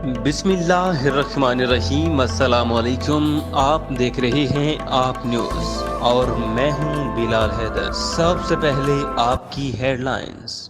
बिस्मिल्लाहिर्रहमानिर्रहीम। अस्सलाम वालेकुम। आप देख रहे हैं आप न्यूज़ और मैं हूं बिलाल हैदर। सबसे पहले आपकी हेडलाइंस।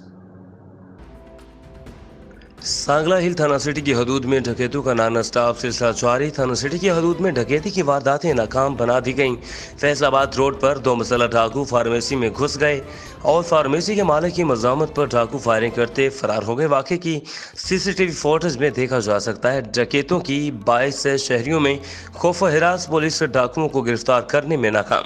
सांगला हिल थाना सिटी की हदूद में डकैतों का नाना स्टाफ सिलसिला जारी। थाना सिटी की हदूद में डकैती की वारदातें नाकाम बना दी गईं। फैसलाबाद रोड पर दो मुसल्लह डाकू फार्मेसी में घुस गए और फार्मेसी के मालिक की मज़ामत पर डाकू फायरिंग करते फरार हो गए। वाक़े की सीसीटीवी फुटेज में देखा जा सकता है। डकैतों की 22 शहरियों में खौफ हिरास। पुलिस डाकुओं को गिरफ्तार करने में नाकाम।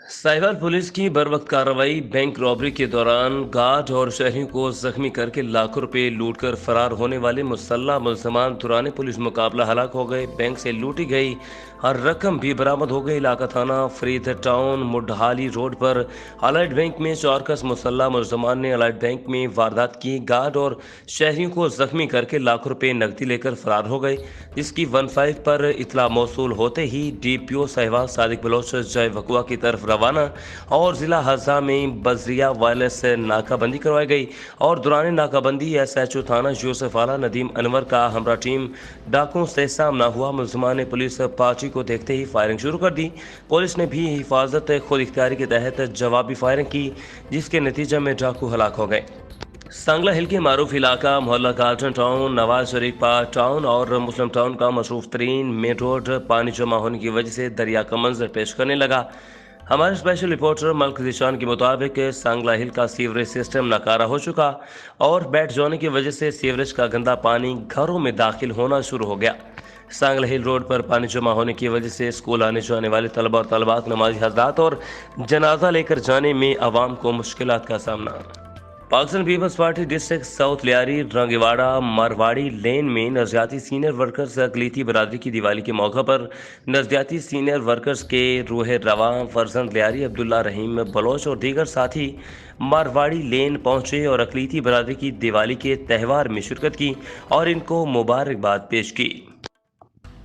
साहिवाल पुलिस की बरवक्त कार्रवाई। बैंक रॉबरी के दौरान गार्ड और शहरियों को जख्मी करके लाखों रुपए लूटकर फरार होने वाले मुसल्लह मुलजमान दौरान पुलिस मुकाबला हलाक हो गए। बैंक से लूटी गई हर रकम भी बरामद हो गई। इलाका थाना फरीद टाउन मुडहाली रोड पर अलाइड बैंक में चौरकस मुसल्लह मुलजमान ने अलाइड बैंक में वारदात की। गार्ड और शहरियों को जख्मी करके लाखों रुपए नकदी लेकर फरार हो गए, जिसकी 15 पर इतला मौसूल होते ही DPO साहिवाल सादिक बलोच जय वकुआ की तरफ रवाना और ज़िला हज़ा में बजरिया वायरलेस से नाकाबंदी करवाई गई और दौरान नाकाबंदी SHO थाना यूसुफ आला नदीम अनवर का हमरा टीम डाकुओं से सामना हुआ। मुलजमान ने पुलिस पार्टी को देखते ही फायरिंग शुरू कर दी। पुलिस ने भी हिफाजत खुद इख्तियारी के तहत जवाबी फायरिंग की, जिसके नतीजे में डाकू हलाक हो गए। सांगला हिल के मारूफ इलाका मोहल्ला garden town, Nawaz Sharif park town और मुस्लिम टाउन का मसरूफ तरीन मेन रोड पानी जमा होने की वजह से दरिया का मंजर पेश करने लगा। हमारे स्पेशल रिपोर्टर मल्क दिशान के मुताबिक सांगला हिल का सीवरेज सिस्टम नाकारा हो चुका और बैठ जाने की वजह से सीवरेज का गंदा पानी घरों में दाखिल होना शुरू हो गया। सांगला हिल रोड पर पानी जमा होने की वजह से स्कूल आने जाने वाले तलबा और तलबात, नमाजी हजरात और जनाजा लेकर जाने में आवाम को मुश्किलात का सामना। पाकिस्तान पीपल्स पार्टी डिस्ट्रिक्ट साउथ लियारी रंगीवाड़ा मारवाड़ी लेन में नजरियाती सीनियर वर्कर्स अकलीती बरादरी की दिवाली के मौका पर नजरियाती सीनियर वर्कर्स के रूह रवा फरजंद लियारी अब्दुल्ला रहीम बलोच और दीगर साथी मारवाड़ी लेन पहुंचे और अकलीती बरादरी की दिवाली के त्यौहार में शिरकत की और इनको मुबारकबाद पेश की।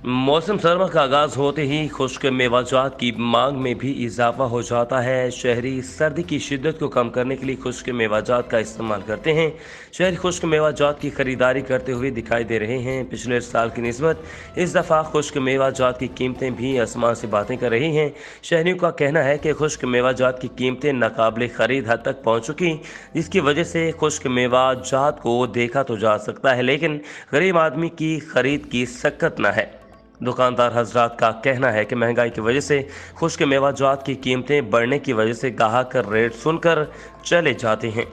मौसम सरमा का आगाज होते ही खुश्क मेवाजात की मांग में भी इजाफा हो जाता है। शहरी सर्दी की शिद्दत को कम करने के लिए खुश्क मेवाजात का इस्तेमाल करते हैं। शहरी खुश्क मेवाजात की खरीदारी करते हुए दिखाई दे रहे हैं। पिछले साल की निस्बत इस दफ़ा खुश्क मेवाजात की कीमतें भी आसमान से बातें कर रही हैं। शहरियों का कहना है कि खुश्क मेवाजात की कीमतें नाकाबिले खरीद हद तक पहुँच चुकी, जिसकी वजह से खुश्क मेवाजात को देखा तो जा सकता है, लेकिन गरीब आदमी की खरीद की सक्कत न है। दुकानदार हजरात का कहना है कि महंगाई की वजह से खुश्क मेवाजात की कीमतें बढ़ने की वजह से गाहक रेट सुनकर चले जाते हैं।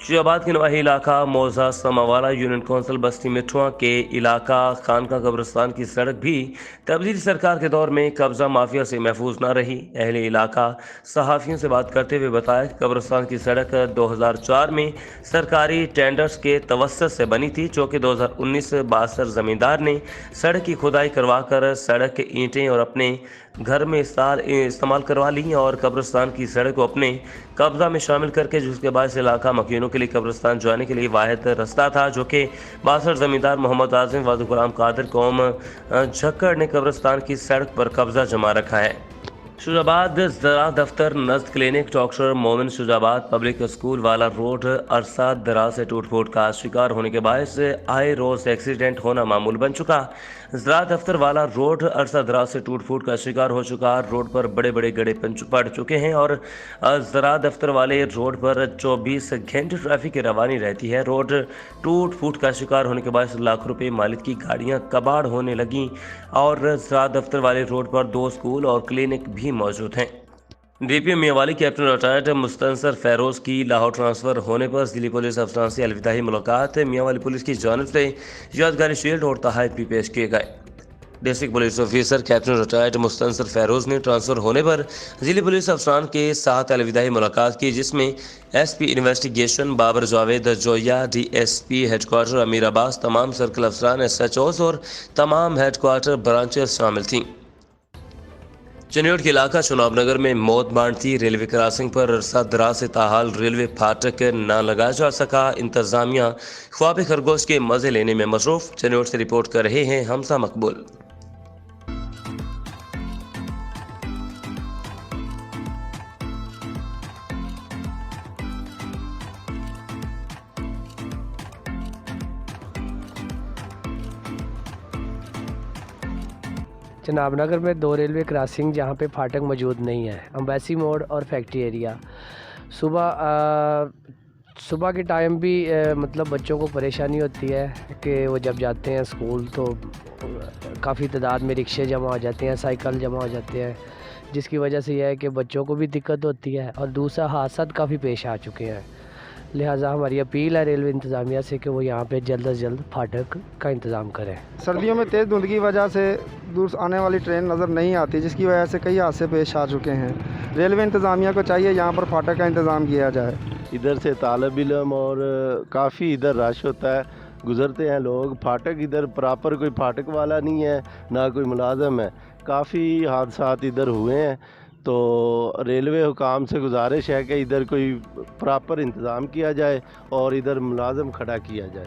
शाबाद के नवाही इलाका मौजा समावाला यूनियन कौंसिल बस्ती मिठुआ के इलाका खानका कब्रिस्तान की सड़क भी तब्दीली सरकार के दौर में कब्जा माफिया से महफूज न रही। अहले इलाका सहाफ़ियों से बात करते हुए बताया कि कब्रिस्तान की सड़क 2004 में सरकारी टेंडर्स के तवस्सुत से बनी थी, जो कि 2019 बासर ज़मींदार ने सड़क की खुदाई करवाकर सड़क के ईंटें और अपने घर में इस्तेमाल करवा ली और कब्रिस्तान की सड़क को अपने कब्जा में शामिल करके, जिसके बाद से इलाका मकीनों के लिए कब्रिस्तान जाने के लिए वाहिद रास्ता था, जो कि बासर ज़मींदार मोहम्मद आज़म वादु गुलाम कादिर कौम झक्कड़ ने कब्रिस्तान की सड़क पर कब्जा जमा रखा है। शुजाबाद ज़रा दफ्तर नज़द क्लिनिक डॉक्टर मोमिन शुजाबाद पब्लिक स्कूल वाला रोड अरसा दराज से टूट फूट का शिकार होने के बायस आए रोज़ एक्सीडेंट होना मामूल बन चुका। ज़रा दफ्तर वाला रोड अरसा दराज से टूट फूट का शिकार हो चुका। रोड पर बड़े बड़े गड्ढे पड़ चुके हैं और ज़रा दफ्तर वाले रोड पर 24 घंटे ट्रैफिक की रवानी रहती है। रोड टूट फूट का शिकार होने के बाद लाखों रुपए मालिक की गाड़ियां कबाड़ होने लगी और ज़रा दफ्तर वाले रोड पर 2 स्कूल और क्लिनिक भी मौजूद हैं। DPO Mianwali captain retired Mustansar Pharaoh's की लाहौर ट्रांसफ़र होने पर जिली पुलिस अफसरान से अलविदाई मुलाकात। मियांवाली पुलिस की जानिब से यादगारी शील्ड और तोहफे भी पेश किए गए। District police officer captain retired Mustansar Pharaoh's ने ट्रांसफ़र होने पर जिले पुलिस अफसरान के साथ अलविदाई मुलाकात की, जिसमें SP investigation Babar Javed Joya, DSP headquarter Amir Abbas, तमाम सर्कल अफसरान, SHOs और तमाम हेडक्वार्टर ब्रांचेस शामिल थीं। चनियोट के इलाका चुनाव नगर में मौत बांटती रेलवे क्रॉसिंग पर अरसा दराज से ताहाल रेलवे फाटक न लगाया जा सका। इंतजामिया ख्वाब खरगोश के मजे लेने में मसरूफ। चनियोट से रिपोर्ट कर रहे हैं हमसा मकबूल। जनाब नगर में 2 रेलवे क्रॉसिंग जहाँ पे फाटक मौजूद नहीं है, अम्बेसी मोड़ और फैक्ट्री एरिया। सुबह के टाइम भी मतलब बच्चों को परेशानी होती है कि वो जब जाते हैं स्कूल तो काफ़ी तादाद में रिक्शे जमा हो जाते हैं, साइकिल जमा हो जाते हैं, जिसकी वजह से यह है कि बच्चों को भी दिक्कत होती है और दूसरा हादसा काफ़ी पेश आ चुके हैं। लिहाजा हमारी अपील है रेलवे इंतज़ामिया से कि वो यहाँ पे जल्द अज जल्द फाटक का इंतज़ाम करें। सर्दियों में तेज़ धुंध की वजह से दूर से आने वाली ट्रेन नज़र नहीं आती, जिसकी वजह से कई हादसे पेश आ चुके हैं। रेलवे इंतज़ामिया को चाहिए यहाँ पर फाटक का इंतज़ाम किया जाए। इधर से तालब इल्म और काफ़ी इधर रश होता है, गुज़रते हैं लोग। फाटक इधर प्रॉपर कोई फाटक वाला नहीं है, ना कोई मुलाजम है। काफ़ी हादसात इधर हुए हैं, तो रेलवे हुकाम से गुजारिश है कि इधर कोई प्रॉपर इंतज़ाम किया जाए और इधर मुलाजम खड़ा किया जाए।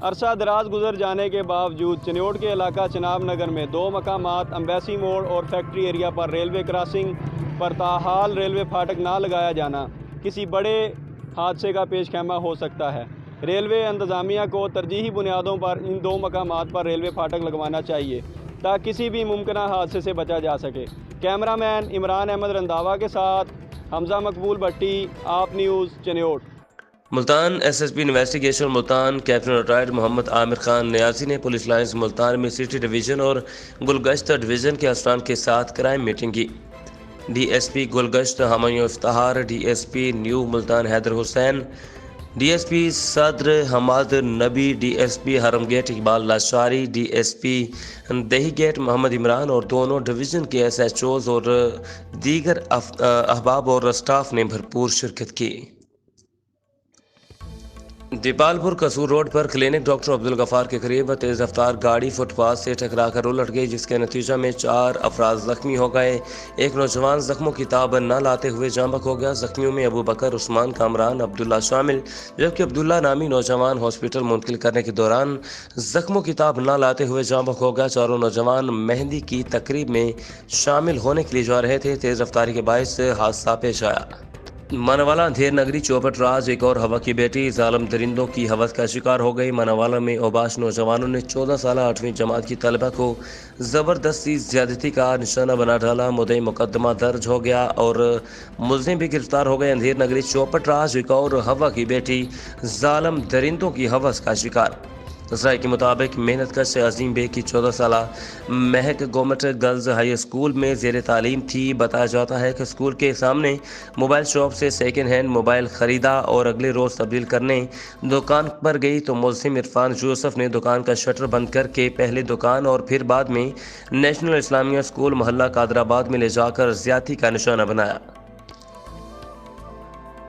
अरसा दराज गुजर जाने के बावजूद चिन्योट के इलाका चिनाब नगर में 2 मकामात अम्बेसी मोड़ और फैक्ट्री एरिया पर रेलवे क्रॉसिंग पर ताहाल रेलवे फाटक ना लगाया जाना किसी बड़े हादसे का पेश खैमा हो सकता है। रेलवे इंतज़ामिया को तरजीही बुनियादों पर इन 2 मकामात पर रेलवे फाटक लगवाना चाहिए ताकि किसी भी मुमकिन हादसे से बचा जा सके। कैमरामैन इमरान अहमद रंधावा के साथ Hamza Maqbool Bhatti, Aap news, Chiniot. Multan SSP investigation Multan captain retired Mohammad Aamir Khan Niazi ने पुलिस लाइन्स मुल्तान में सिटी डिवीज़न और गुलगश्त डिवीज़न के अफसरान के साथ क्राइम मीटिंग की। DSP Gulgasht Humayun Iftar, DSP new Multan Haider Hussain, DSP Saddar Hammad Nabi, DSP Haram Gate Iqbal Lashari, DSP दही गेट मोहम्मद इमरान और दोनों डिवीज़न के एसएचओज और दीगर अहबाब और स्टाफ ने भरपूर शिरकत की। दीपालपुर कसूर रोड पर क्लिनिक डॉक्टर अब्दुल गफार के करीब तेज़ रफ्तार गाड़ी फुटपाथ से टकराकर उलट गई, जिसके नतीजा में 4 अफराद जख्मी हो गए। एक नौजवान जख्मों की ताब न लाते हुए जाँ बहक हो गया। जख्मियों में अबू बकर, उस्मान, कामरान, अब्दुल्ला शामिल, जबकि अब्दुल्ला नामी नौजवान हॉस्पिटल मुंतकिल करने के दौरान जख्मों की ताब न लाते हुए जाँ बहक हो गया। चारों नौजवान मेहंदी की तकरीब में शामिल होने के लिए जा रहे थे। तेज़ रफ्तारी के बायस हादसा पेश आया। मानावाला अंधेर नगरी चौपट राज एक और हवा की बेटी जालम दरिंदों की हवस का शिकार हो गई। मानावाला में ओबाश नौजवानों ने 14 साल 8वीं जमात की तलबा को ज़बरदस्ती ज्यादती का निशाना बना डाला। मुद्दई मुकदमा दर्ज हो गया और मुलजिम भी गिरफ्तार हो गए। अंधेर नगरी चौपट राज एक और हवा की बेटी जालम दरिंदों की हवस का शिकार। राय के मुताबिक मेहनत कश अजीम बेग की 14 साल महक गवर्नमेंट गर्ल्स हाई स्कूल में ज़ेर तालीम थी। बताया जाता है कि स्कूल के सामने मोबाइल शॉप से सेकेंड हैंड मोबाइल ख़रीदा और अगले रोज़ तब्दील करने दुकान पर गई तो मुल्ज़िम इरफान यूसुफ ने दुकान का शटर बंद करके पहले दुकान और फिर बाद में नेशनल इस्लामिया स्कूल मोहल्ला कादराबाद में ले जाकर ज़्यादती का निशाना बनाया।